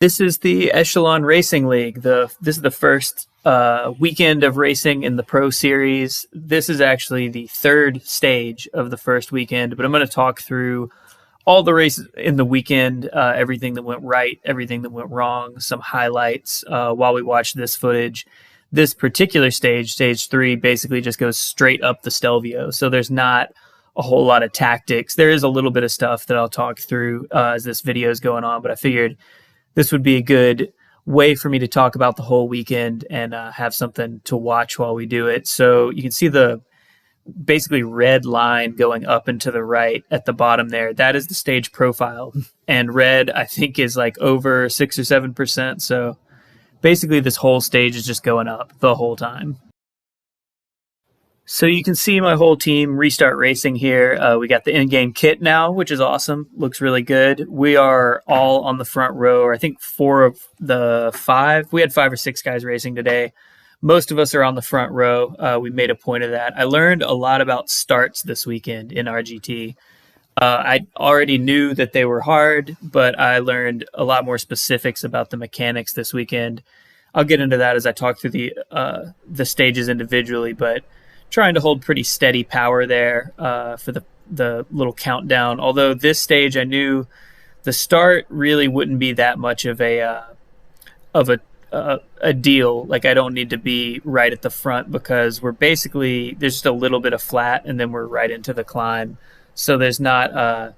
This is the Echelon Racing League. This is the first weekend of racing in the Pro Series. This is actually the third stage of the first weekend, but I'm going to talk through all the races in the weekend, everything that went right, everything that went wrong, some highlights while we watch this footage. This particular stage, stage 3, basically just goes straight up the Stelvio, so there's not a whole lot of tactics. There is a little bit of stuff that I'll talk through as this video is going on, but I figured this would be a good way for me to talk about the whole weekend and have something to watch while we do it. So you can see the basically red line going up and to the right at the bottom there. That is the stage profile. And red, I think, is like over 6 or 7%. So basically this whole stage is just going up the whole time. So you can see my whole team restart racing here. We got the in-game kit now, which is awesome. Looks really good. We are all on the front row, or I think 4 of the 5. We had 5 or 6 guys racing today. Most of us are on the front row. We made a point of that. I learned a lot about starts this weekend in RGT. I already knew that they were hard, but I learned a lot more specifics about the mechanics this weekend. I'll get into that as I talk through the stages individually, but trying to hold pretty steady power there for the little countdown. Although this stage, I knew the start really wouldn't be that much of a deal. Like, I don't need to be right at the front because we're basically, there's just a little bit of flat and then we're right into the climb. So there's not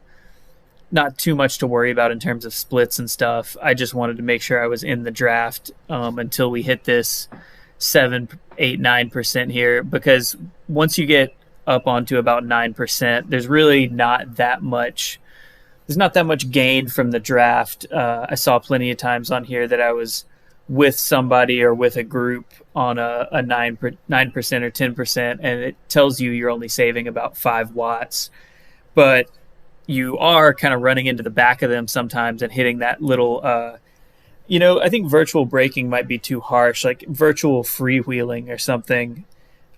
too much to worry about in terms of splits and stuff. I just wanted to make sure I was in the draft until we hit this 7, 8, 9% here, because once you get up onto about 9%, there's really not that much. There's not that much gain from the draft. I saw plenty of times on here that I was with somebody or with a group on a 9% or 10%, and it tells you you're only saving about 5 watts, but you are kind of running into the back of them sometimes and hitting that little I think virtual braking might be too harsh, like virtual freewheeling or something.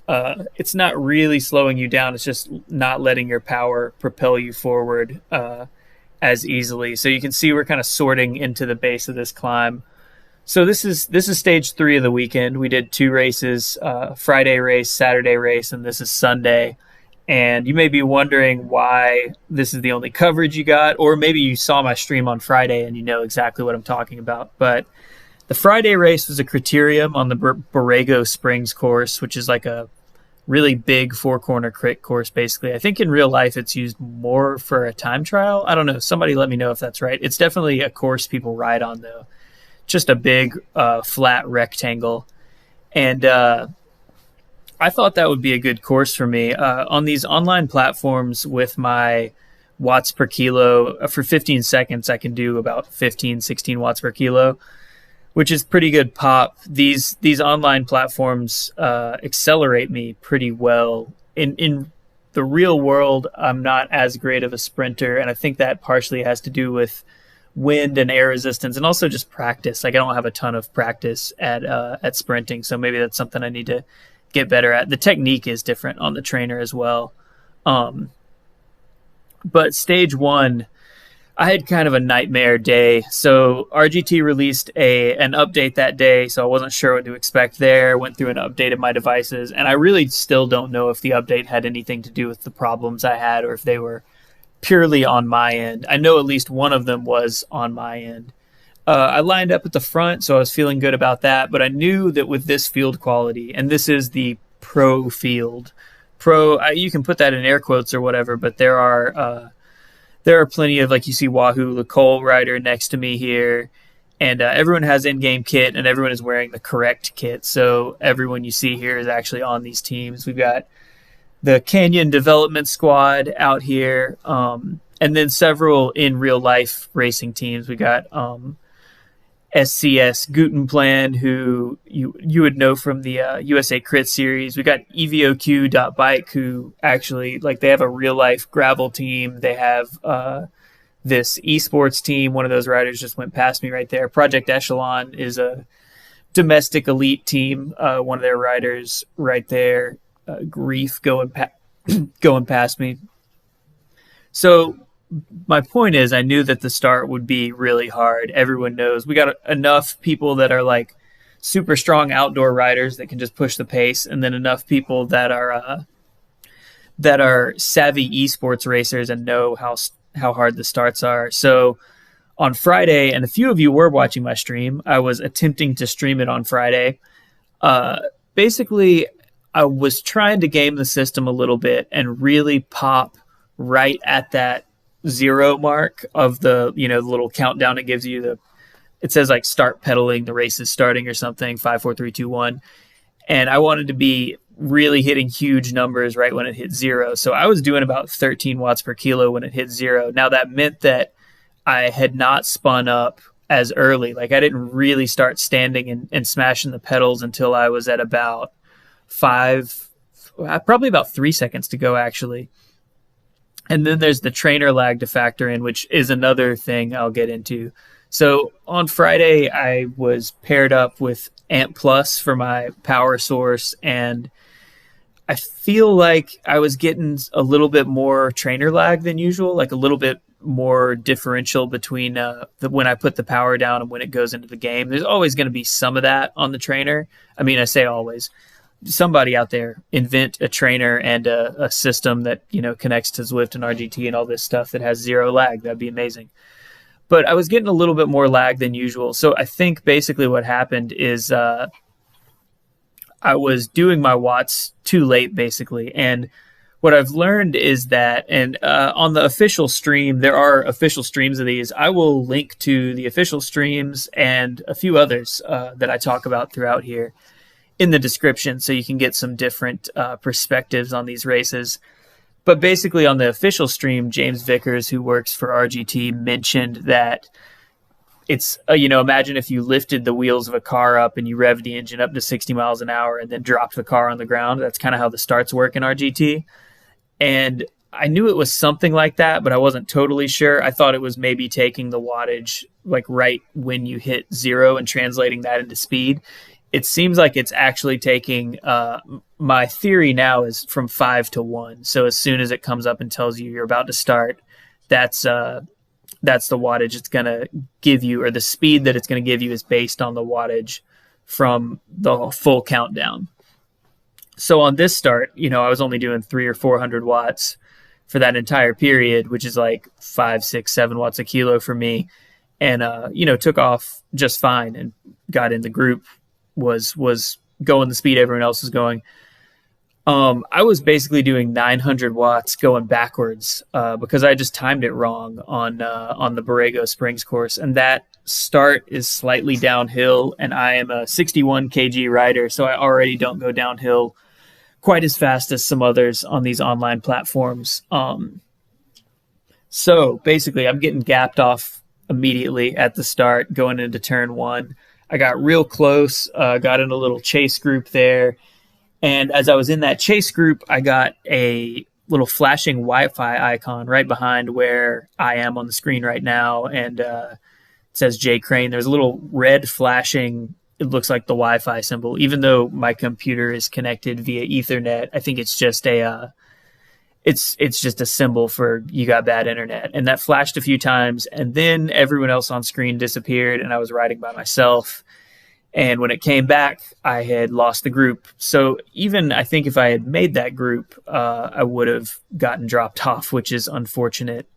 It's not really slowing you down. It's just not letting your power propel you forward as easily. So you can see we're kind of sorting into the base of this climb. So this is stage 3 of the weekend. We did 2 races, Friday race, Saturday race, and this is Sunday. And you may be wondering why this is the only coverage you got, or maybe you saw my stream on Friday and you know exactly what I'm talking about. But the Friday race was a criterium on the Borrego Springs course, which is like a really big 4-corner crit course, basically. I think in real life it's used more for a time trial. I don't know. Somebody let me know if that's right. It's definitely a course people ride on, though. Just a big flat rectangle. And I thought that would be a good course for me. On these online platforms with my watts per kilo, for 15 seconds, I can do about 15, 16 watts per kilo, which is pretty good pop. These online platforms accelerate me pretty well. In the real world, I'm not as great of a sprinter, and I think that partially has to do with wind and air resistance and also just practice. Like, I don't have a ton of practice at sprinting, so maybe that's something I need to get better at. The technique is different on the trainer as well. But stage 1, I had kind of a nightmare day. So RGT released an update that day, so I wasn't sure what to expect there. Went through and updated my devices, and I really still don't know if the update had anything to do with the problems I had or if they were purely on my end. I know at least one of them was on my end. I lined up at the front, so I was feeling good about that, but I knew that with this field quality, and this is the pro field. You can put that in air quotes or whatever, but there are plenty of, like, you see Wahoo Lacole rider next to me here, and everyone has in-game kit, and everyone is wearing the correct kit, so everyone you see here is actually on these teams. We've got the Canyon Development Squad out here, and then several in real-life racing teams. We got SCS Gutenplan, who you would know from the USA Crit Series. We got EVOQ.bike, who actually, like, they have a real-life gravel team. They have this esports team. One of those riders just went past me right there. Project Echelon is a domestic elite team. One of their riders right there, Grief, going past me. So my point is, I knew that the start would be really hard. Everyone knows we got enough people that are like super strong outdoor riders that can just push the pace, and then enough people that are savvy esports racers and know how hard the starts are. So on Friday, and a few of you were watching my stream, I was attempting to stream it on Friday. Basically, I was trying to game the system a little bit and really pop right at that zero mark of the little countdown it gives you. It says like start pedaling, the race is starting or something, 5, 4, 3, 2, 1. And I wanted to be really hitting huge numbers right when it hit zero. So I was doing about 13 watts per kilo when it hit zero. Now that meant that I had not spun up as early. Like I didn't really start standing and smashing the pedals until I was at about probably about 3 seconds to go actually. And then there's the trainer lag to factor in, which is another thing I'll get into. So on Friday, I was paired up with Amp Plus for my power source, and I feel like I was getting a little bit more trainer lag than usual, like a little bit more differential between when I put the power down and when it goes into the game. There's always going to be some of that on the trainer. I mean, I say always. Somebody out there invent a trainer and a system that connects to Zwift and RGT and all this stuff that has zero lag. That'd be amazing. But I was getting a little bit more lag than usual. So I think basically what happened is I was doing my watts too late, basically. And what I've learned is that, and on the official stream, there are official streams of these. I will link to the official streams and a few others that I talk about throughout here in the description, so you can get some different perspectives on these races. But basically on the official stream, James Vickers, who works for RGT, mentioned that it's, imagine if you lifted the wheels of a car up and you revved the engine up to 60 miles an hour and then dropped the car on the ground. That's kind of how the starts work in RGT. And I knew it was something like that, but I wasn't totally sure. I thought it was maybe taking the wattage like right when you hit zero and translating that into speed. It seems like it's actually taking, my theory now is from 5 to 1. So as soon as it comes up and tells you you're about to start, that's the wattage it's going to give you, or the speed that it's going to give you is based on the wattage from the full countdown. So on this start, I was only doing 300 or 400 watts for that entire period, which is like 5, 6, 7 watts a kilo for me. And, took off just fine and got in the group, was going the speed everyone else was going. I was basically doing 900 watts going backwards because I just timed it wrong on the Borrego Springs course. And that start is slightly downhill, and I am a 61 kg rider, so I already don't go downhill quite as fast as some others on these online platforms. So basically, I'm getting gapped off immediately at the start going into turn 1. I got real close, got in a little chase group there. And as I was in that chase group, I got a little flashing Wi-Fi icon right behind where I am on the screen right now. And it says Jay Crane. There's a little red flashing, it looks like the Wi-Fi symbol. Even though my computer is connected via Ethernet, I think it's just it's just a symbol for you got bad internet. And that flashed a few times, and then everyone else on screen disappeared, and I was riding by myself. And when it came back, I had lost the group. So even I think if I had made that group, I would have gotten dropped off, which is unfortunate.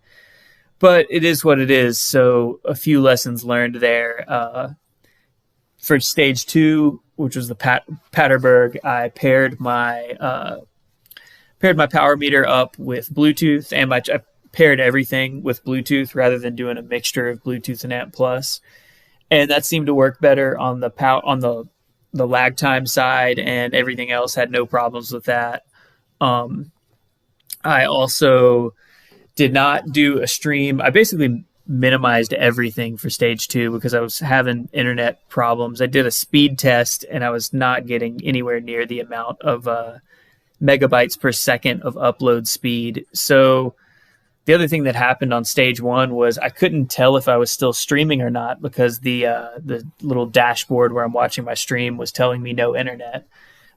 But it is what it is. So a few lessons learned there. For stage 2, which was the Paterberg, I paired my power meter up with Bluetooth, and I paired everything with Bluetooth rather than doing a mixture of Bluetooth and Amp Plus. And that seemed to work better on the lag time side, and everything else had no problems with that. I also did not do a stream. I basically minimized everything for stage 2 because I was having internet problems. I did a speed test, and I was not getting anywhere near the amount of megabytes per second of upload speed. So the other thing that happened on stage 1 was I couldn't tell if I was still streaming or not because the little dashboard where I'm watching my stream was telling me no internet.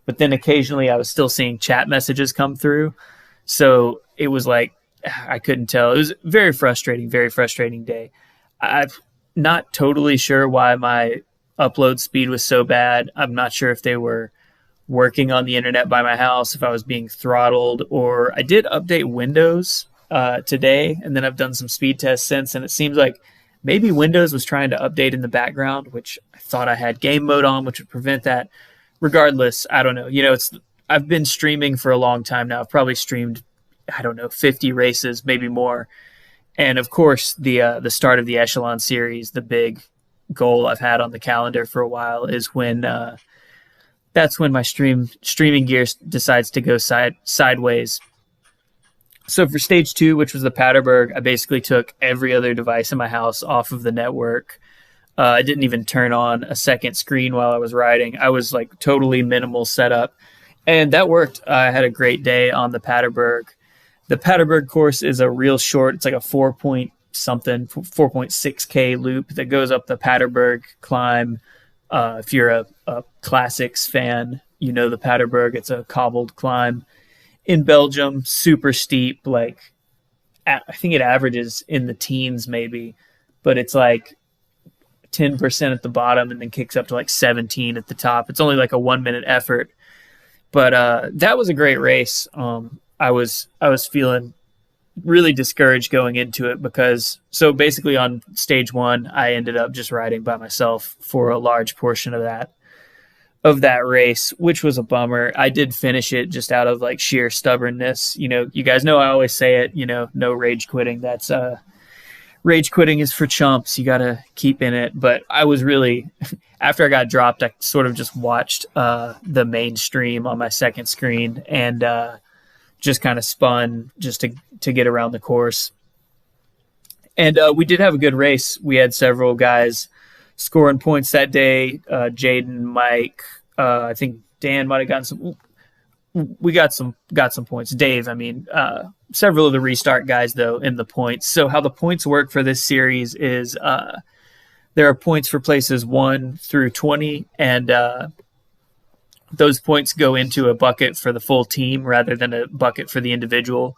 But then occasionally I was still seeing chat messages come through. So it was like I couldn't tell. It was very frustrating day. I'm not totally sure why my upload speed was so bad. I'm not sure if they were working on the internet by my house, if I was being throttled, or I did update Windows today, and then I've done some speed tests since, and it seems like maybe Windows was trying to update in the background, which I thought I had game mode on, which would prevent that. Regardless, I don't know. I've been streaming for a long time now. I've probably streamed, I don't know, 50 races, maybe more. And of course, the start of the Echelon series, the big goal I've had on the calendar for a while, is when that's when my streaming gear decides to go sideways. So for stage 2, which was the Paderberg, I basically took every other device in my house off of the network. I didn't even turn on a second screen while I was riding. I was like totally minimal setup, and that worked. I had a great day on the Paderberg. The Paderberg course is a real short. It's like a 4.6K loop that goes up the Paderberg climb. If you're a classics fan, you know the Paderberg. It's a cobbled climb in Belgium, super steep. Like I think it averages in the teens maybe, but it's like 10% at the bottom and then kicks up to like 17 at the top. It's only like a 1 minute effort, but that was a great race. I was feeling really discouraged going into it because so basically on stage 1, I ended up just riding by myself for a large portion of that race, which was a bummer. I did finish it just out of like sheer stubbornness. You guys know I always say it, no rage quitting. That's rage quitting is for chumps. You got to keep in it. But I was really, after I got dropped, I sort of just watched the main stream on my second screen and just kind of spun just to get around the course. And we did have a good race. We had several guys scoring points that day. Jaden, Mike, I think Dan might have gotten some. We got some points. Dave, several of the restart guys though in the points. So how the points work for this series is there are points for places 1 through 20, and those points go into a bucket for the full team rather than a bucket for the individual.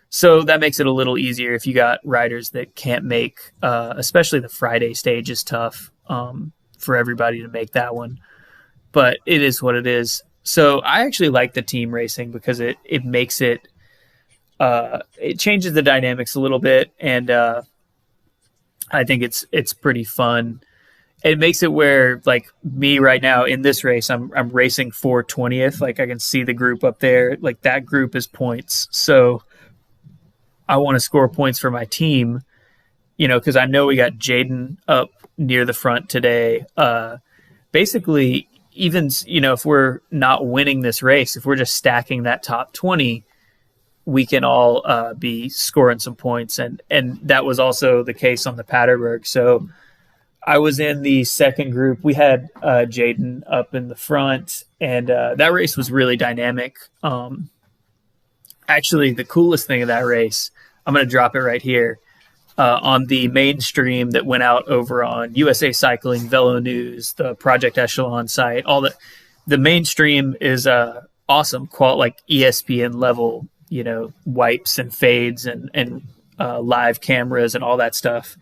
So that makes it a little easier if you got riders that can't make, especially the Friday stage is tough for everybody to make that one. But it is what it is. So I actually like the team racing because it makes it changes the dynamics a little bit, and I think it's pretty fun. It makes it where, like me right now in this race, I'm racing for 20th. Like I can see the group up there. Like that group is points. So I want to score points for my team, because I know we got Jaden up near the front today. Basically, even, if we're not winning this race, if we're just stacking that top 20, we can all be scoring some points. And that was also the case on the Paderberg. So I was in the second group. We had Jaden up in the front, and that race was really dynamic. Actually, the coolest thing of that race, I'm going to drop it right here, on the mainstream that went out over on USA Cycling, Velo News, the Project Echelon site. All the mainstream is awesome, like ESPN level, wipes and fades and live cameras and all that stuff.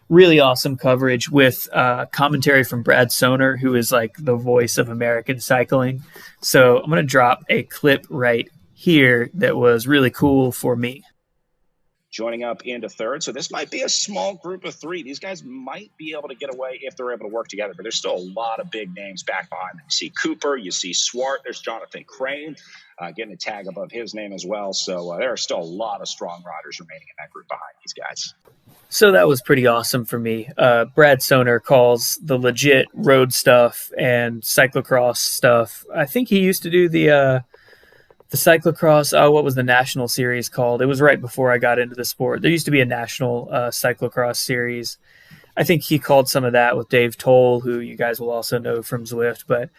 Really awesome coverage with commentary from Brad Soner, who is like the voice of American cycling. So I'm going to drop a clip right here that was really cool for me. Joining up into third. So this might be a small group of 3. These guys might be able to get away if they're able to work together, but there's still a lot of big names back behind them. You see Cooper, you see Swart, there's Jonathan Crane getting a tag above his name as well. So there are still a lot of strong riders remaining in that group behind these guys. So that was pretty awesome for me. Brad Soner calls the legit road stuff and cyclocross stuff. I think he used to do the cyclocross. What was the national series called? It was right before I got into the sport. There used to be a national cyclocross series. I think he called some of that with Dave Toll, who you guys will also know from Zwift. But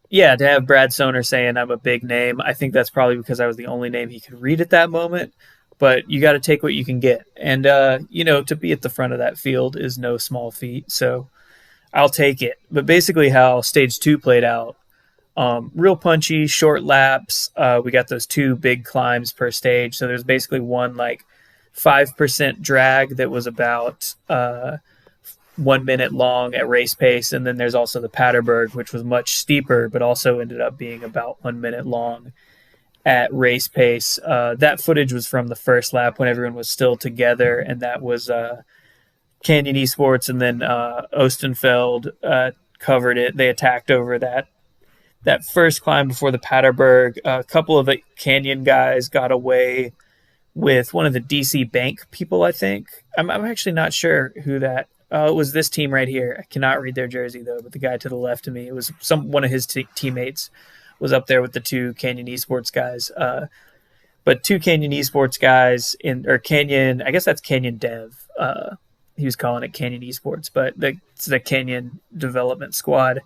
yeah, to have Brad Soner saying I'm a big name, I think that's probably because I was the only name he could read at that moment. But you got to take what you can get. And, to be at the front of that field is no small feat. So I'll take it. But basically how stage 2 played out, real punchy, short laps. We got those 2 big climbs per stage. So there's basically one like 5% drag that was about 1 minute long at race pace. And then there's also the Paterberg, which was much steeper, but also ended up being about 1 minute long at race pace. That footage was from the first lap when everyone was still together, and that was Canyon Esports, and then Ostenfeld covered it. They attacked over that first climb before the Paterberg. A couple of the Canyon guys got away with one of the DC Bank people, I think. I'm actually not sure who that. It was this team right here. I cannot read their jersey though, but the guy to the left of me, it was one of his teammates was up there with the two Canyon Esports guys. But two Canyon Esports guys or Canyon, I guess that's Canyon Dev. He was calling it Canyon Esports, but it's the Canyon development squad.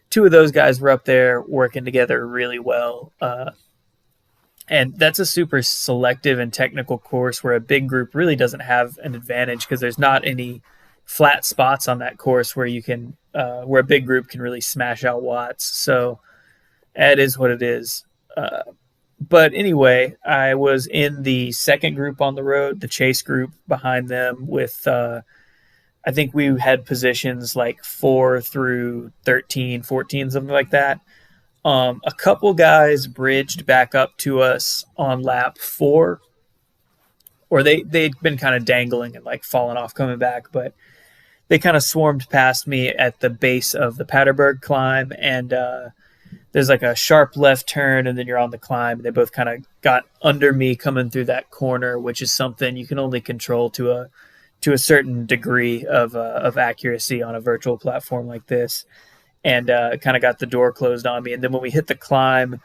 Two of those guys were up there working together really well. And that's a super selective and technical course where a big group really doesn't have an advantage because there's not any flat spots on that course where you can, where a big group can really smash out watts. So it is what it is. But anyway, I was in the second group on the road, the chase group behind them with, I think we had positions like 4 through 13, 14, something like that. A couple guys bridged back up to us on lap 4, or they'd been kind of dangling and like falling off coming back, but they kind of swarmed past me at the base of the Paterberg climb, and there's like a sharp left turn, and then you're on the climb. They both kind of got under me coming through that corner, which is something you can only control to a certain degree of accuracy on a virtual platform like this, and kind of got the door closed on me. And then when we hit the climb,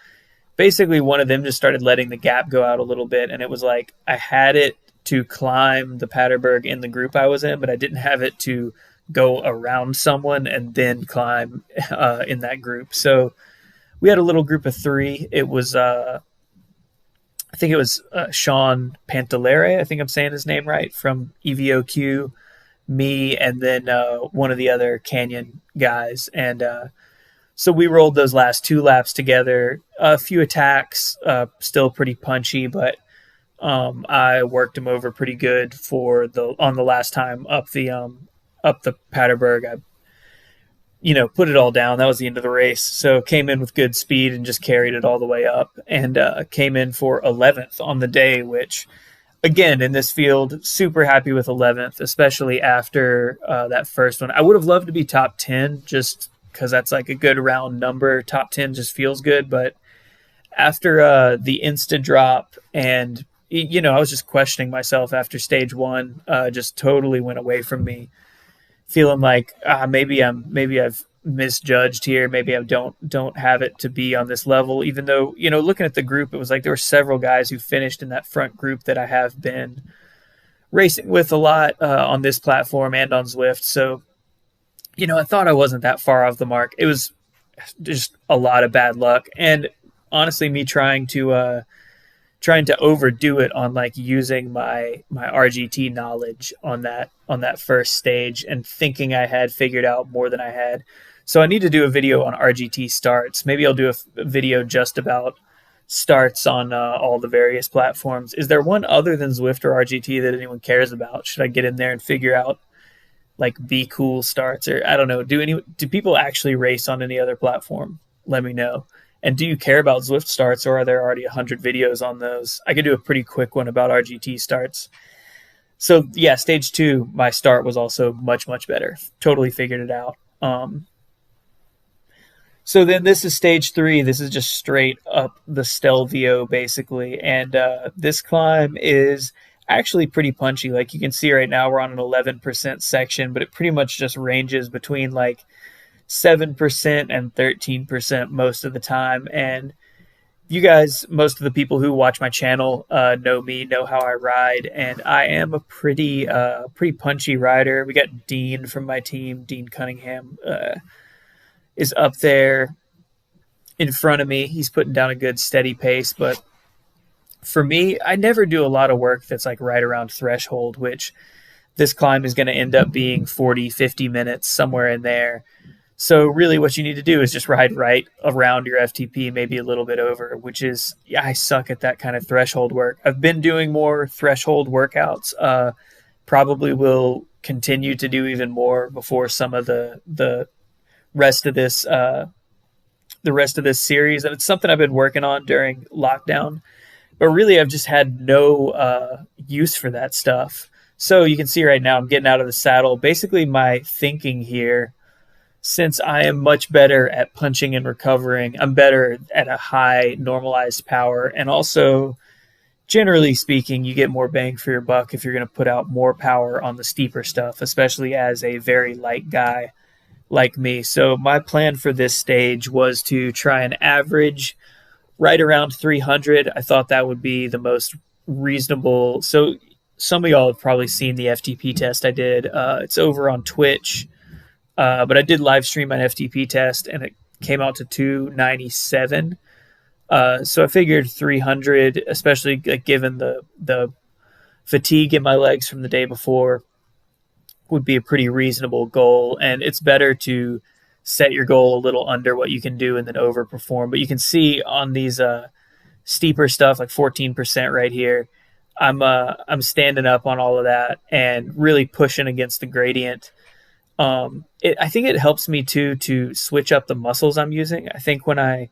basically one of them just started letting the gap go out a little bit, and it was like I had it to climb the Paterberg in the group I was in, but I didn't have it to go around someone and then climb in that group. So we had a little group of 3. It was, I think it was Sean Pantalere, I think I'm saying his name right, from EVOQ, me, and then one of the other Canyon guys. And so we rolled those last 2 laps together. A few attacks, still pretty punchy, but I worked him over pretty good on the last time up the Paterberg. I put it all down. That was the end of the race. So came in with good speed and just carried it all the way up, and came in for 11th on the day, which, again, in this field, super happy with 11th, especially after that first one. I would have loved to be top 10 just because that's like a good round number. Top 10 just feels good. But after the Insta drop, and, I was just questioning myself after stage 1, just totally went away from me. Feeling like maybe I've misjudged here. Maybe I don't have it to be on this level. Even though looking at the group, it was like there were several guys who finished in that front group that I have been racing with a lot on this platform and on Zwift. So I thought I wasn't that far off the mark. It was just a lot of bad luck, and honestly, me trying to overdo it on like using my RGT knowledge on that first stage and thinking I had figured out more than I had. So I need to do a video on RGT starts. Maybe I'll do a video just about starts on all the various platforms. Is there one other than Zwift or RGT that anyone cares about? Should I get in there and figure out like Be Cool starts, or I don't know, do people actually race on any other platform? Let me know. And do you care about Zwift starts, or are there already 100 videos on those? I could do a pretty quick one about RGT starts. So yeah, stage 2, my start was also much, much better. Totally figured it out. So then this is stage 3. This is just straight up the Stelvio, basically. And this climb is actually pretty punchy. Like you can see right now, we're on an 11% section, but it pretty much just ranges between like 7% and 13% most of the time. And you guys, most of the people who watch my channel know me, know how I ride, and I am a pretty punchy rider. We got Dean from my team. Dean Cunningham is up there in front of me. He's putting down a good steady pace, but for me, I never do a lot of work that's like right around threshold, which this climb is going to end up being 40, 50 minutes, somewhere in there. So really what you need to do is just ride right around your FTP, maybe a little bit over, which is, yeah, I suck at that kind of threshold work. I've been doing more threshold workouts. Probably will continue to do even more before some of the rest of this the rest of this series, and it's something I've been working on during lockdown. But really, I've just had no use for that stuff. So you can see right now, I'm getting out of the saddle. Basically, my thinking here, since I am much better at punching and recovering, I'm better at a high normalized power. And also, generally speaking, you get more bang for your buck if you're going to put out more power on the steeper stuff, especially as a very light guy like me. So my plan for this stage was to try and average right around 300. I thought that would be the most reasonable. So some of y'all have probably seen the FTP test I did. It's over on Twitch, but I did live stream an FTP test, and it came out to 297. So I figured 300, especially given the fatigue in my legs from the day before, would be a pretty reasonable goal. And it's better to set your goal a little under what you can do and then overperform. But you can see on these steeper stuff, like 14% right here, I'm standing up on all of that and really pushing against the gradient. I think it helps me too to switch up the muscles I'm using. I think when I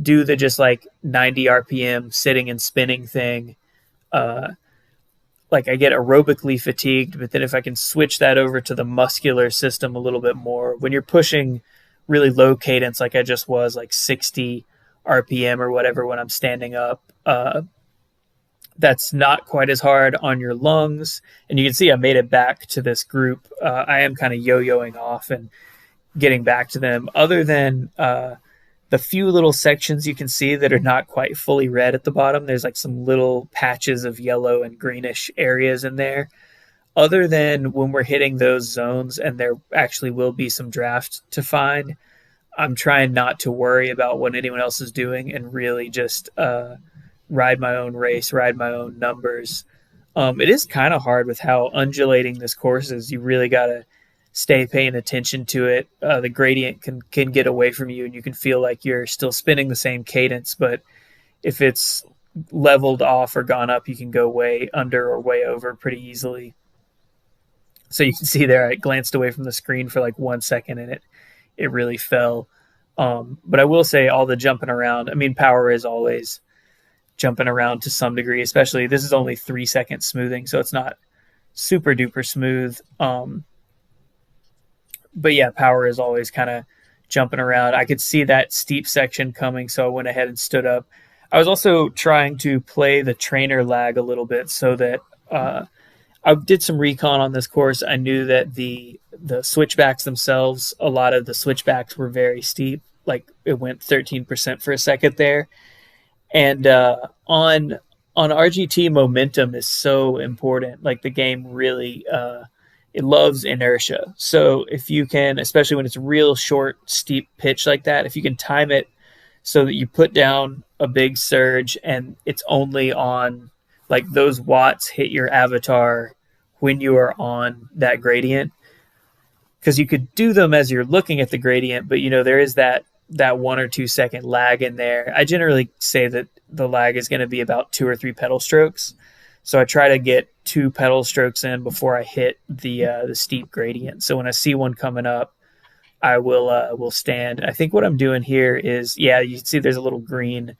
do the just like 90 RPM sitting and spinning thing, like I get aerobically fatigued, but then if I can switch that over to the muscular system a little bit more, when you're pushing really low cadence, like I just was, like 60 RPM or whatever when I'm standing up, that's not quite as hard on your lungs. And you can see I made it back to this group. I am kind of yo-yoing off and getting back to them. Other than the few little sections you can see that are not quite fully red at the bottom, there's like some little patches of yellow and greenish areas in there. Other than when we're hitting those zones, and there actually will be some draft to find, I'm trying not to worry about what anyone else is doing and really just ride my own race, ride my own numbers. It is kind of hard with how undulating this course is. You really got to stay paying attention to it. The gradient can get away from you, and you can feel like you're still spinning the same cadence, but if it's leveled off or gone up, you can go way under or way over pretty easily. So you can see there, I glanced away from the screen for like 1 second, and it really fell. But I will say all the jumping around, I mean, power is always jumping around to some degree, especially this is only 3 seconds smoothing, so it's not super duper smooth. But yeah, power is always kind of jumping around. I could see that steep section coming, so I went ahead and stood up. I was also trying to play the trainer lag a little bit so that I did some recon on this course. I knew that the switchbacks themselves, a lot of the switchbacks were very steep. Like it went 13% for a second there. And on RGT, momentum is so important. Like the game really it loves inertia. So if you can, especially when it's a real short, steep pitch like that, if you can time it so that you put down a big surge and it's only on, like those watts hit your avatar when you are on that gradient. Because you could do them as you're looking at the gradient, but there is that 1 or 2 second lag in there. I generally say that the lag is going to be about 2 or 3 pedal strokes. So I try to get 2 pedal strokes in before I hit the steep gradient. So when I see one coming up, I will stand. I think what I'm doing here is, yeah, you can see there's a little green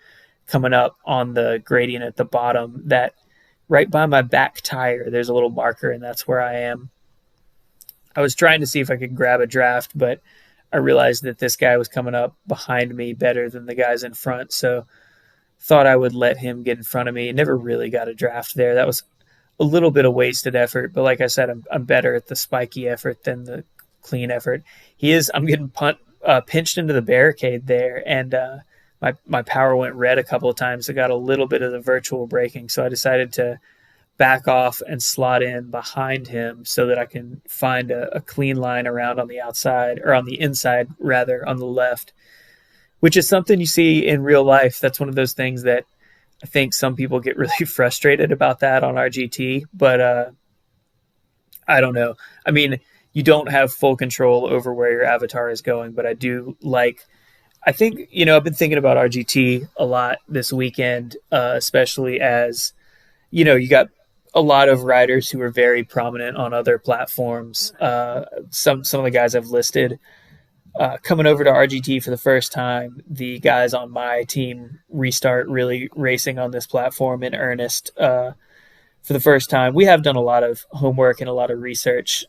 coming up on the gradient at the bottom. That right by my back tire, there's a little marker, and that's where I am. I was trying to see if I could grab a draft, but I realized that this guy was coming up behind me better than the guys in front, so thought I would let him get in front of me. Never really got a draft there. That was a little bit of wasted effort, but like I said, I'm better at the spiky effort than the clean effort. I'm getting pinched into the barricade there, and my power went red a couple of times. I got a little bit of the virtual braking, so I decided to back off and slot in behind him so that I can find a clean line around on the outside, or on the inside rather, on the left, which is something you see in real life. That's one of those things that I think some people get really frustrated about that on RGT, but I don't know. I mean, you don't have full control over where your avatar is going. But I do like, I think, I've been thinking about RGT a lot this weekend, especially as, you got a lot of riders who are very prominent on other platforms. Some of the guys I've listed coming over to RGT for the first time. The guys on my team restart really racing on this platform in earnest for the first time. We have done a lot of homework and a lot of research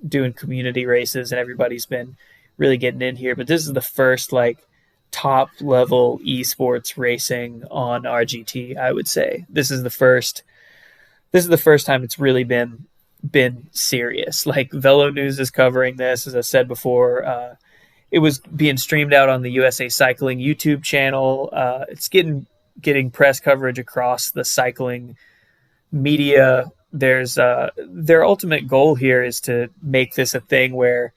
doing community races, and everybody's been really getting in here. But this is the first like top level esports racing on RGT. I would say this is the first. This is the first time it's really been serious. Like Velo News is covering this, as I said before. It was being streamed out on the USA Cycling YouTube channel. It's getting press coverage across the cycling media. There's their ultimate goal here is to make this a thing where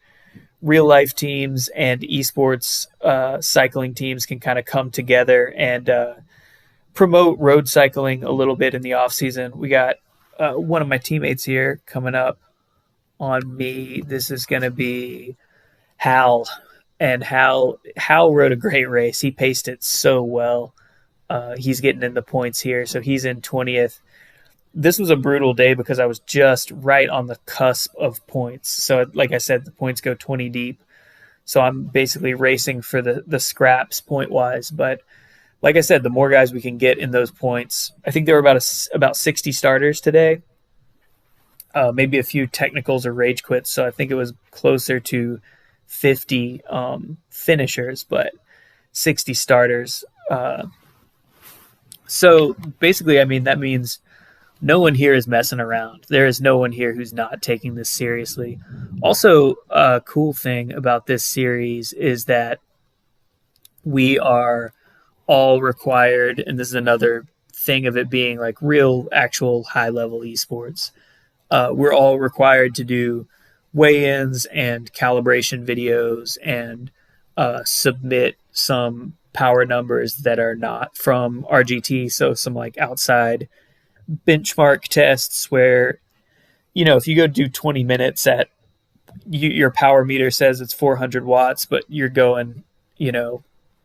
real life teams and esports cycling teams can kind of come together and promote road cycling a little bit in the off season. We got one of my teammates here coming up on me. This is going to be Hal, and Hal rode a great race. He paced it so well. He's getting in the points here, so he's in 20th. This was a brutal day because I was just right on the cusp of points. So, like I said, the points go 20 deep. So I'm basically racing for the scraps point wise. But like I said, the more guys we can get in those points, I think there were about 60 starters today. Maybe a few technicals or rage quits. So I think it was closer to 50 finishers, but 60 starters. So basically, I mean, that means no one here is messing around. There is no one here who's not taking this seriously. Also, a cool thing about this series is that we are all required, and this is another thing of it being like real, actual high-level esports. We're all required to do weigh-ins and calibration videos and submit some power numbers that are not from RGT, so some like outside benchmark tests where, if you go do 20 minutes at your power meter says it's 400 watts, but you're going,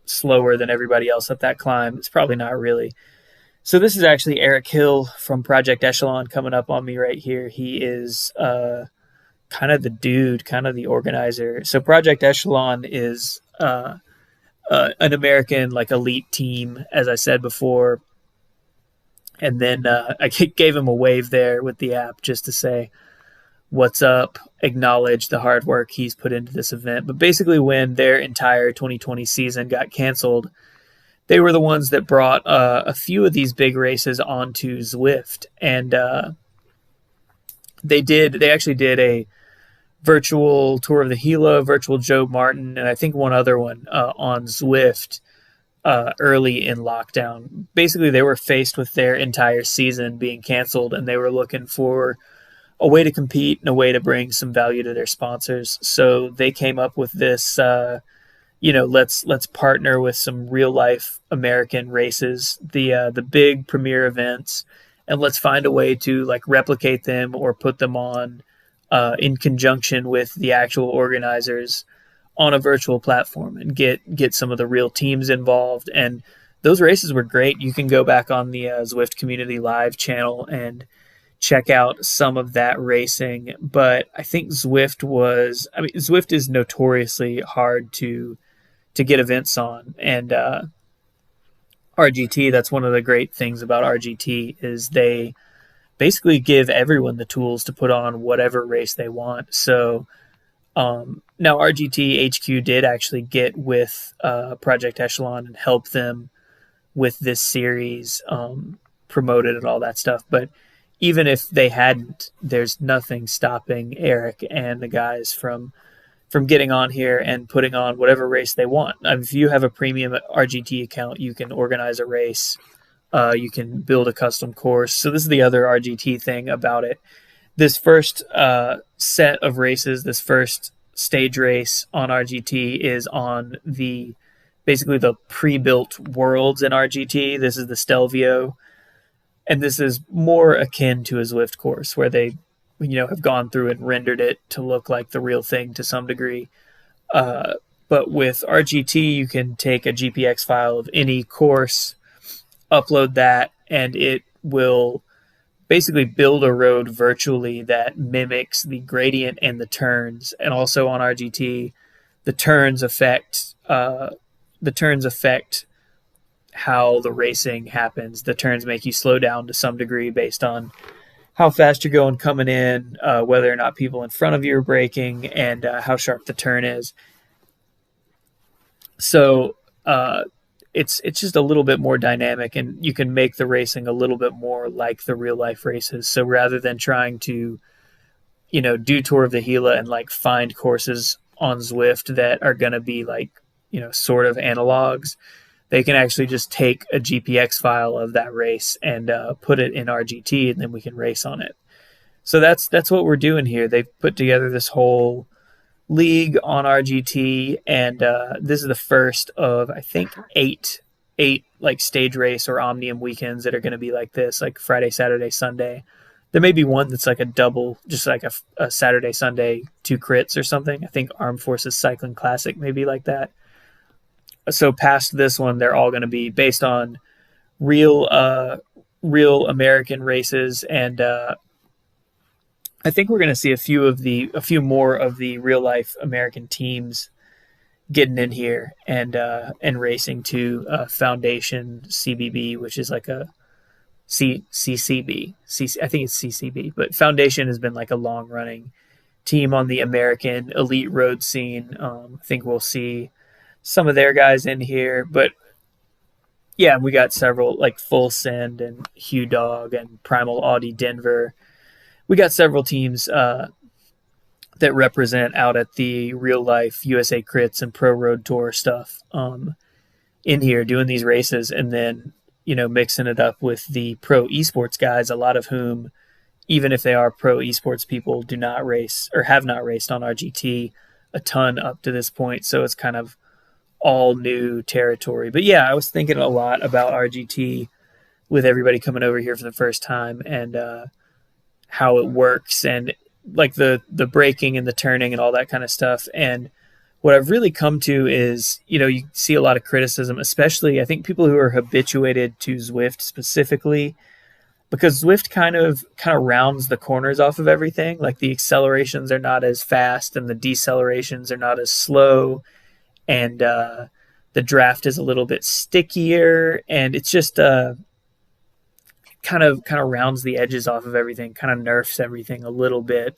slower than everybody else at that climb, it's probably not really. So this is actually Eric Hill from Project Echelon coming up on me right here. He is kind of the dude, kind of the organizer. So Project Echelon is an American like elite team, as I said before. And then I gave him a wave there with the app just to say, what's up, acknowledge the hard work he's put into this event. But basically when their entire 2020 season got canceled, they were the ones that brought a few of these big races onto Zwift. And they actually did a virtual Tour of the Gila, virtual Joe Martin, and I think one other one on Zwift early in lockdown. Basically, they were faced with their entire season being canceled, and they were looking for a way to compete and a way to bring some value to their sponsors. So they came up with this, let's partner with some real life American races, the big premier events, and let's find a way to like replicate them or put them on in conjunction with the actual organizers on a virtual platform and get some of the real teams involved. And those races were great. You can go back on the Zwift Community Live channel and check out some of that racing. But I think Zwift is notoriously hard to get events on. And RGT, that's one of the great things about RGT is they basically give everyone the tools to put on whatever race they want. So now RGT HQ did actually get with Project Echelon and help them with this series, promote it and all that stuff. But even if they hadn't, there's nothing stopping Eric and the guys from getting on here and putting on whatever race they want. If you have a premium RGT account, you can organize a race. You can build a custom course. So this is the other RGT thing about it. This first set of races, this first stage race on RGT is on basically the pre-built worlds in RGT. This is the Stelvio, and this is more akin to a Zwift course where they have gone through and rendered it to look like the real thing to some degree. But with RGT, you can take a GPX file of any course, upload that, and it will basically build a road virtually that mimics the gradient and the turns. And also on RGT, the turns affect how the racing happens. The turns make you slow down to some degree based on how fast you're going coming in, whether or not people in front of you are braking, and how sharp the turn is. So it's just a little bit more dynamic, and you can make the racing a little bit more like the real life races. So rather than trying to, do Tour of the Gila and like find courses on Zwift that are going to be like, sort of analogs, they can actually just take a GPX file of that race and put it in RGT, and then we can race on it. So that's what we're doing here. They've put together this whole league on RGT, and this is the first of, I think, eight like stage race or omnium weekends that are going to be like this, like Friday, Saturday, Sunday. There may be one that's like a double, just like a Saturday, Sunday, 2 crits or something. I think Armed Forces Cycling Classic may be like that. So past this one, they're all going to be based on real American races, and I think we're going to see a few more of the real life American teams getting in here and racing to Foundation CBB, which is like a CCB. I think it's CCB, but Foundation has been like a long running team on the American elite road scene. I think we'll see some of their guys in here, but yeah, we got several like Full Send and Hugh Dog and Primal Audi Denver. We got several teams that represent out at the real life USA Crits and Pro Road Tour stuff in here doing these races, and then mixing it up with the pro esports guys, a lot of whom, even if they are pro esports people, do not race or have not raced on RGT a ton up to this point. So it's kind of all new territory. But yeah, I was thinking a lot about RGT with everybody coming over here for the first time, and how it works, and like the braking and the turning and all that kind of stuff. And what I've really come to is, you see a lot of criticism, especially I think people who are habituated to Zwift specifically, because Zwift kind of rounds the corners off of everything. Like the accelerations are not as fast and the decelerations are not as slow, and the draft is a little bit stickier, and it's just kind of rounds the edges off of everything, kind of nerfs everything a little bit.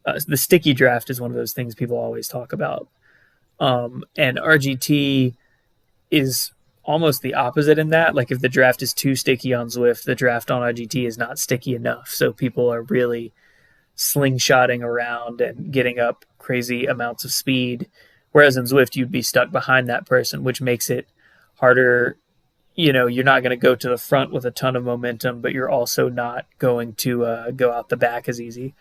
The sticky draft is one of those things people always talk about. And RGT is almost the opposite in that. Like if the draft is too sticky on Zwift, the draft on RGT is not sticky enough. So people are really slingshotting around and getting up crazy amounts of speed. Whereas in Zwift, you'd be stuck behind that person, which makes it harder. You're not going to go to the front with a ton of momentum, but you're also not going to go out the back as easy.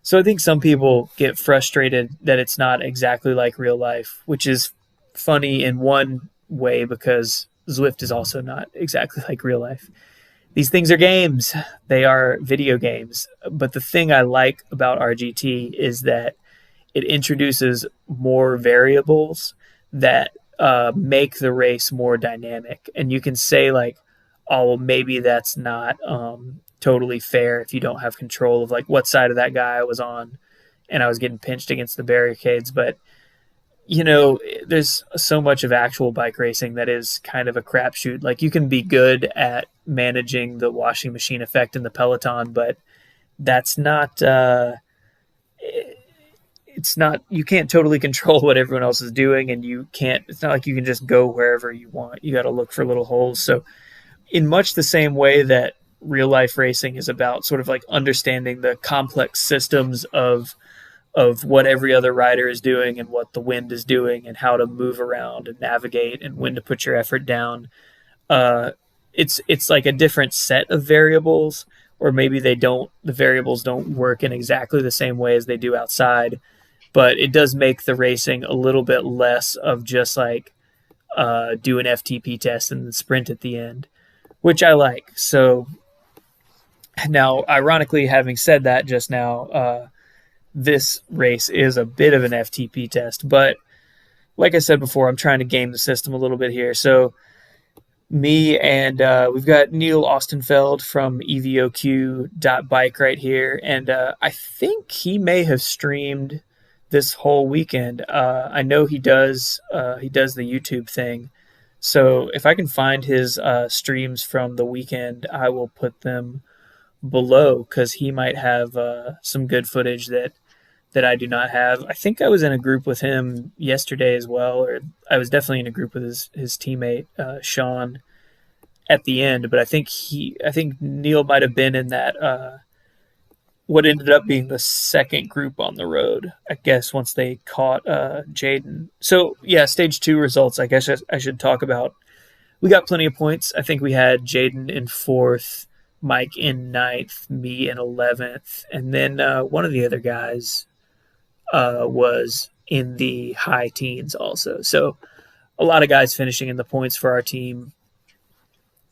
So I think some people get frustrated that it's not exactly like real life, which is funny in one way because Zwift is also not exactly like real life. These things are games. They are video games. But the thing I like about RGT is that it introduces more variables that make the race more dynamic. And you can say like, oh, well, maybe that's not totally fair if you don't have control of like what side of that guy I was on and I was getting pinched against the barricades. But, there's so much of actual bike racing that is kind of a crapshoot. Like you can be good at managing the washing machine effect in the peloton, but that's not it's not, you can't totally control what everyone else is doing, and it's not like you can just go wherever you want. You got to look for little holes. So in much the same way that real life racing is about sort of like understanding the complex systems of what every other rider is doing and what the wind is doing and how to move around and navigate and when to put your effort down. It's like a different set of variables, or maybe the variables don't work in exactly the same way as they do outside, but it does make the racing a little bit less of just like do an FTP test and then sprint at the end, which I like. So Now, ironically, having said that just now, this race is a bit of an FTP test, but like I said before, I'm trying to game the system a little bit here. So me and we've got Neil Ostenfeld from EVOQ.bike right here, and I think he may have streamed this whole weekend. I know he does. He does the YouTube thing. So if I can find his streams from the weekend, I will put them below because he might have some good footage that I do not have. I think I was in a group with him yesterday as well, or I was definitely in a group with his teammate Sean at the end. But I think Neil might have been in that what ended up being the second group on the road, I guess, once they caught Jaden. So yeah, stage 2 results. I guess I should talk about. We got plenty of points. I think we had Jaden in 4th, Mike in 9th, me in 11th, and then one of the other guys was in the high teens also. So a lot of guys finishing in the points for our team.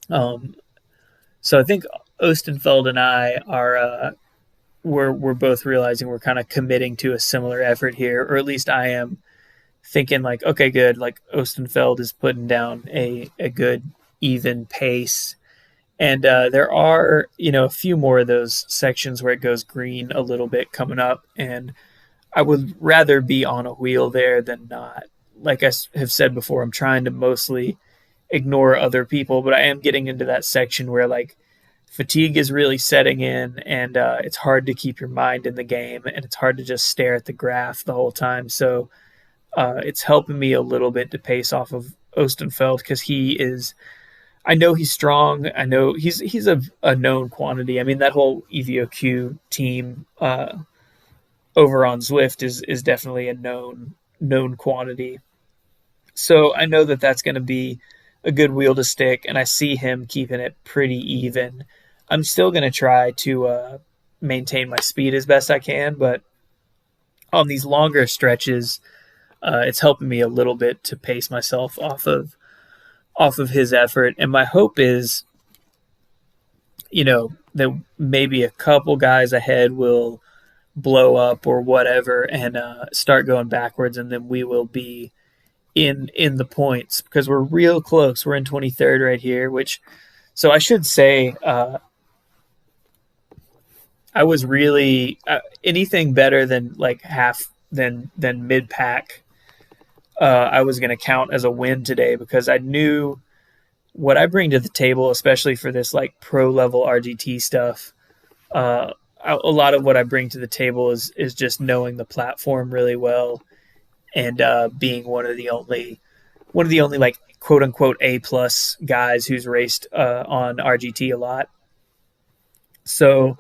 So I think Ostenfeld and I are we're both realizing we're kind of committing to a similar effort here, or at least I am thinking like, okay, good. Like Ostenfeld is putting down a good even pace. And there are, a few more of those sections where it goes green a little bit coming up. And I would rather be on a wheel there than not. Like I have said before, I'm trying to mostly ignore other people, but I am getting into that section where like fatigue is really setting in, and it's hard to keep your mind in the game, and it's hard to just stare at the graph the whole time. So it's helping me a little bit to pace off of Ostenfeld because he is. I know he's strong. I know he's a known quantity. I mean, that whole EVOQ team over on Zwift is definitely a known quantity. So I know that that's going to be a good wheel to stick, and I see him keeping it pretty even. I'm still going to try to maintain my speed as best I can, but on these longer stretches, it's helping me a little bit to pace myself off of his effort. And my hope is, that maybe a couple guys ahead will blow up or whatever and start going backwards, and then we will be in the points because we're real close. We're in 23rd right here, so I should say I was really anything better than like half than mid pack. I was going to count as a win today because I knew what I bring to the table, especially for this like pro level RGT stuff. A lot of what I bring to the table is just knowing the platform really well and being one of the only like quote unquote A+ guys who's raced on RGT a lot. So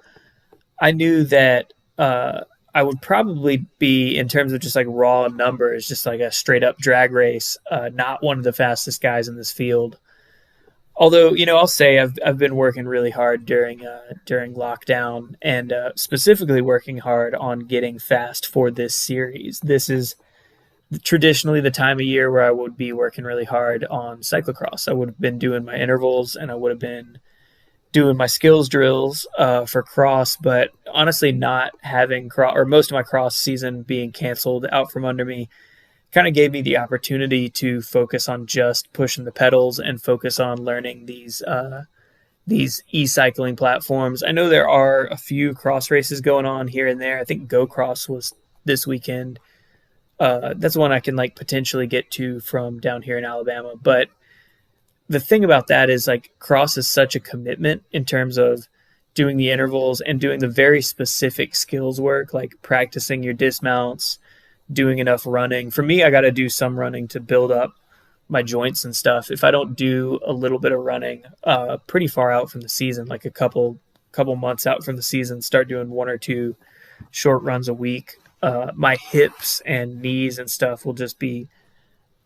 I knew that I would probably be, in terms of just like raw numbers, just like a straight up drag race, not one of the fastest guys in this field. Although, I'll say I've been working really hard during lockdown, and specifically working hard on getting fast for this series. This is traditionally the time of year where I would be working really hard on cyclocross. I would have been doing my intervals, and I would have been doing my skills drills for cross, but honestly not having or most of my cross season being canceled out from under me kind of gave me the opportunity to focus on just pushing the pedals and focus on learning these e-cycling platforms. I know there are a few cross races going on here and there. I think Go Cross was this weekend. That's one I can like potentially get to from down here in Alabama, but the thing about that is like cross is such a commitment in terms of doing the intervals and doing the very specific skills work, like practicing your dismounts, doing enough running. For me, I got to do some running to build up my joints and stuff. If I don't do a little bit of running pretty far out from the season, like a couple months out from the season, start doing 1 or 2 short runs a week, my hips and knees and stuff will just be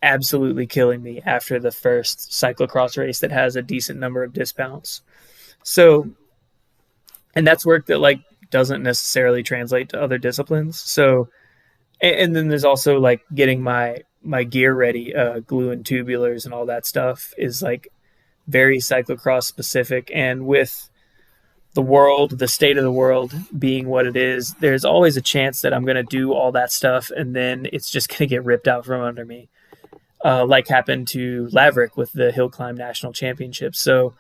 absolutely killing me after the first cyclocross race that has a decent number of dismounts. So, and that's work that like doesn't necessarily translate to other disciplines. So, and then there's also like getting my gear ready, glue and tubulars and all that stuff is like very cyclocross specific. And with the world, the state of the world being what it is, there's always a chance that I'm going to do all that stuff and then it's just going to get ripped out from under me, like happened to Laverick with the Hill Climb National Championship. So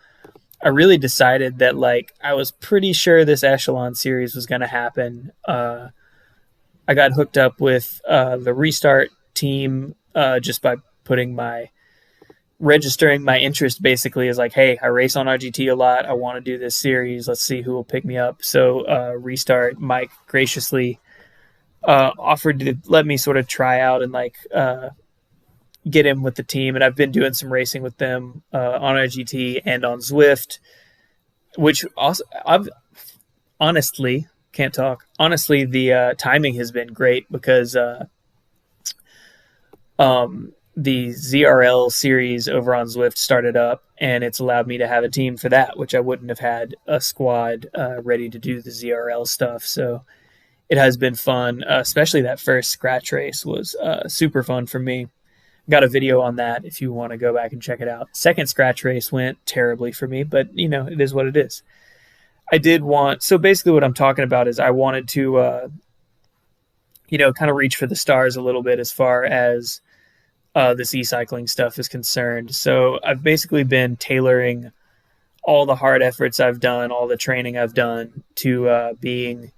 I really decided that, like, I was pretty sure this Echelon series was going to happen. I got hooked up with the Restart team just by registering my interest. Basically is like, hey, I race on RGT a lot. I want to do this series. Let's see who will pick me up. So Restart, Mike graciously offered to let me sort of try out and like get in with the team. And I've been doing some racing with them on RGT and on Zwift, which also I've honestly can't talk. Honestly, the timing has been great because the ZRL series over on Zwift started up, and it's allowed me to have a team for that, which I wouldn't have had a squad ready to do the ZRL stuff. So it has been fun, especially that first scratch race was super fun for me. Got a video on that if you want to go back and check it out. Second scratch race went terribly for me, but it is what it is. So basically what I'm talking about is I wanted to, kind of reach for the stars a little bit as far as this e-cycling stuff is concerned. So I've basically been tailoring all the hard efforts I've done, all the training I've done to being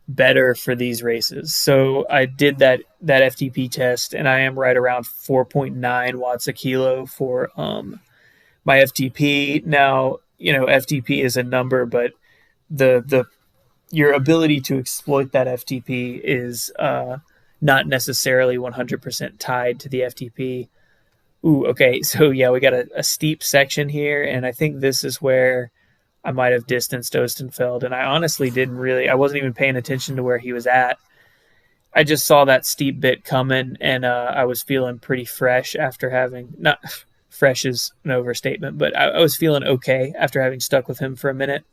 better for these races. So I did that FTP test, and I am right around 4.9 watts a kilo for my FTP. Now, FTP is a number, but your ability to exploit that FTP is not necessarily 100% tied to the FTP. Ooh, okay. So yeah, we got a steep section here, and I think this is where I might have distanced Ostenfeld, and I honestly I wasn't even paying attention to where he was at. I just saw that steep bit coming, and I was feeling pretty fresh after not fresh is an overstatement, but I was feeling okay after having stuck with him for a minute.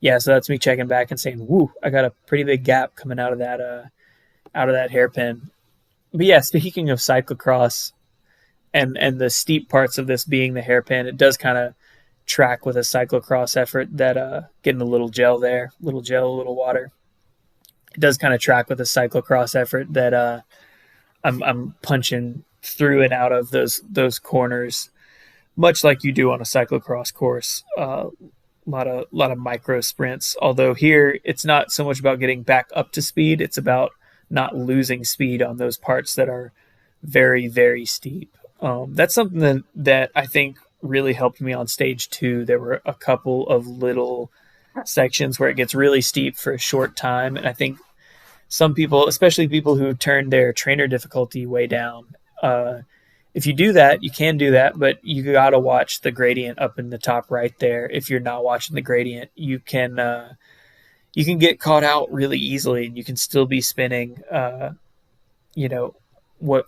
Yeah, so that's me checking back and saying, woo, I got a pretty big gap coming out of that hairpin. But yeah, speaking of cyclocross and the steep parts of this being the hairpin, it does kind of track with a cyclocross effort that getting a little gel there, a little water. It does kind of track with a cyclocross effort that I'm punching through and out of those corners, much like you do on a cyclocross course. A lot of micro sprints. Although here it's not so much about getting back up to speed; it's about not losing speed on those parts that are very, very steep. That's something that I think really helped me on stage 2. There were a couple of little sections where it gets really steep for a short time, and I think some people, especially people who turn their trainer difficulty way down, if you do that, you can do that, but you got to watch the gradient up in the top right there. If you're not watching the gradient, you can get caught out really easily, and you can still be spinning, what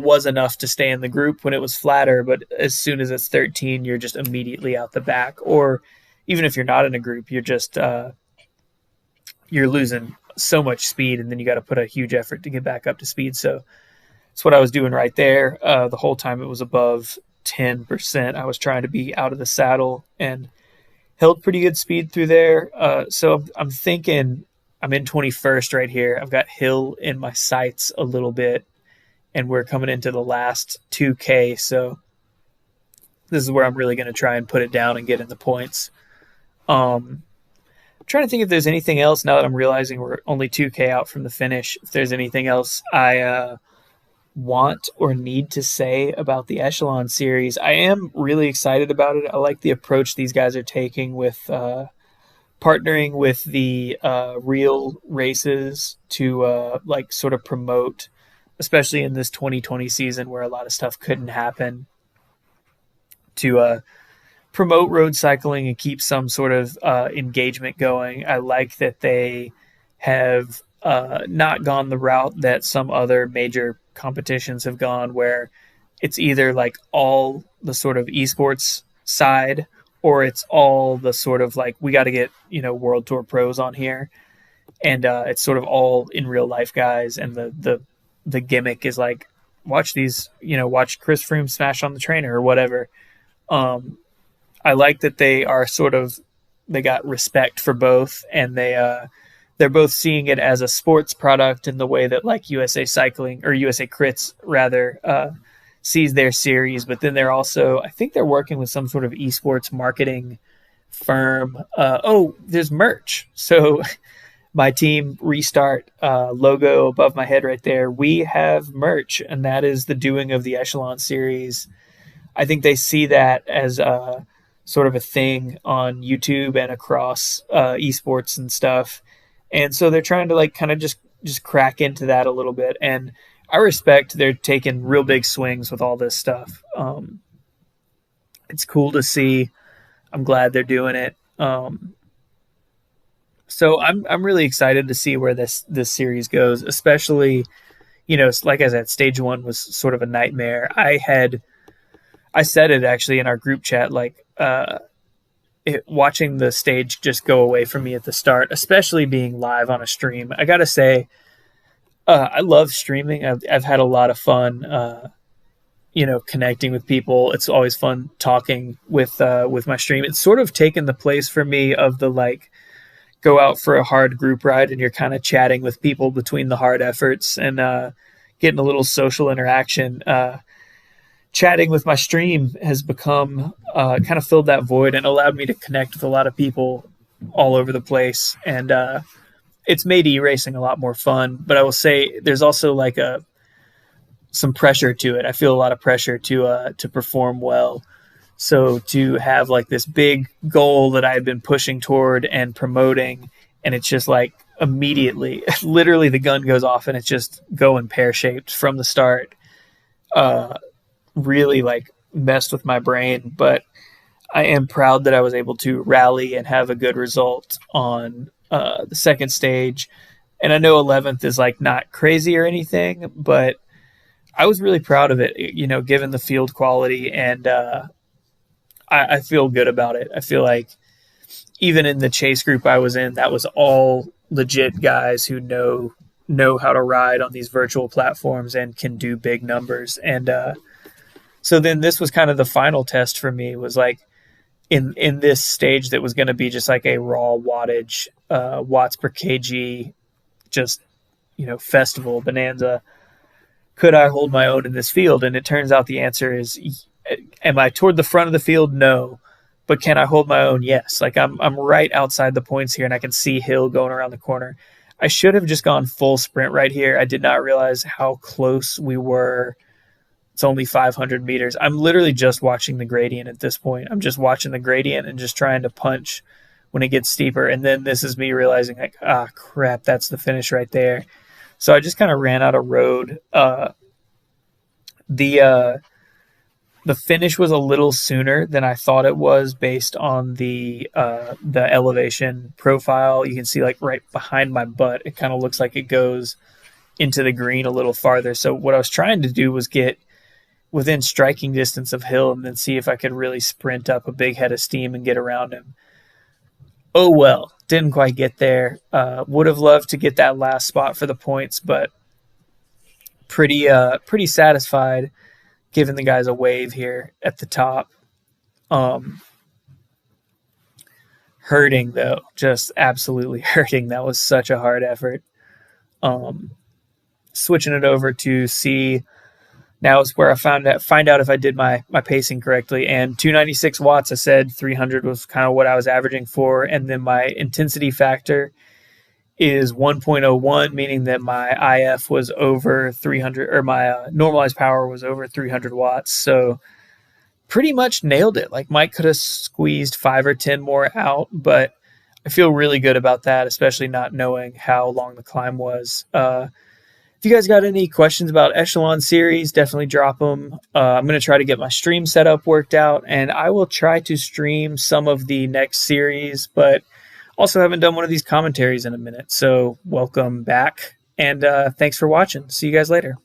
was enough to stay in the group when it was flatter, but as soon as it's 13, you're just immediately out the back. Or even if you're not in a group, you're just you're losing so much speed, and then you got to put a huge effort to get back up to speed. So that's what I was doing right there. The whole time it was above 10%. I was trying to be out of the saddle and held pretty good speed through there. So I'm thinking I'm in 21st right here. I've got Hill in my sights a little bit, and we're coming into the last 2K. So this is where I'm really going to try and put it down and get in the points. I'm trying to think if there's anything else now that I'm realizing we're only 2K out from the finish. If there's anything else I want or need to say about the Echelon series. I am really excited about it. I like the approach these guys are taking with partnering with the real races to sort of promote, especially in this 2020 season where a lot of stuff couldn't happen, to promote road cycling and keep some sort of engagement going. I like that they have not gone the route that some other major competitions have gone, where it's either like all the sort of esports side, or it's all the sort of like, we got to get World Tour pros on here, and it's sort of all in real life guys, and the gimmick is like, watch these, watch Chris Froome smash on the trainer or whatever. I like that they are sort of they got respect for both, and they're both seeing it as a sports product in the way that like USA Cycling or USA Crits rather sees their series. But then they're also, I think they're working with some sort of esports marketing firm. There's merch. So my team Restart logo above my head right there. We have merch, and that is the doing of the Echelon series. I think they see that as a sort of a thing on YouTube and across esports and stuff. And so they're trying to like kind of just crack into that a little bit. And I respect they're taking real big swings with all this stuff. It's cool to see. I'm glad they're doing it. So I'm really excited to see where this series goes, especially, like I said, stage 1 was sort of a nightmare. I said it actually in our group chat, like watching the stage just go away from me at the start, especially being live on a stream. I gotta say, I love streaming. I've had a lot of fun, connecting with people. It's always fun talking with my stream. It's sort of taken the place for me of the like go out for a hard group ride and you're kind of chatting with people between the hard efforts and getting a little social interaction. Chatting with my stream has become kind of filled that void and allowed me to connect with a lot of people all over the place. And it's made e-racing a lot more fun. But I will say there's also like some pressure to it. I feel a lot of pressure to perform well. So to have like this big goal that I had been pushing toward and promoting, and it's just like immediately, literally the gun goes off and it's just going pear-shaped from the start. Really like messed with my brain, but I am proud that I was able to rally and have a good result on the second stage. And I know 11th is like not crazy or anything, but I was really proud of it, given the field quality, and I feel good about it. I feel like even in the chase group I was in, that was all legit guys who know how to ride on these virtual platforms and can do big numbers. And so then this was kind of the final test for me, was like in this stage that was going to be just like a raw wattage, watts per kg, just, festival bonanza. Could I hold my own in this field? And it turns out the answer is, am I toward the front of the field? No. But can I hold my own? Yes. Like I'm right outside the points here and I can see Hill going around the corner. I should have just gone full sprint right here. I did not realize how close we were. It's only 500 meters. I'm literally just watching the gradient at this point. I'm just watching the gradient and just trying to punch when it gets steeper. And then this is me realizing like, crap, that's the finish right there. So I just kind of ran out of road. The finish was a little sooner than I thought it was based on the elevation profile. You can see like right behind my butt, it kind of looks like it goes into the green a little farther. So what I was trying to do was get within striking distance of Hill and then see if I could really sprint up a big head of steam and get around him. Oh well, didn't quite get there. Would have loved to get that last spot for the points, but pretty satisfied giving the guys a wave here at the top. Hurting though, just absolutely hurting. That was such a hard effort. Switching it over to C. Now is where I find out if I did my pacing correctly. And 296 watts, I said 300 was kind of what I was averaging for. And then my intensity factor is 1.01, meaning that my IF was over 300, or my normalized power was over 300 watts. So pretty much nailed it. Like Mike could have squeezed 5 or 10 more out, but I feel really good about that, especially not knowing how long the climb was. If you guys got any questions about Echelon series, definitely drop them. I'm going to try to get my stream setup worked out, and I will try to stream some of the next series, but also haven't done one of these commentaries in a minute. So welcome back, and thanks for watching. See you guys later.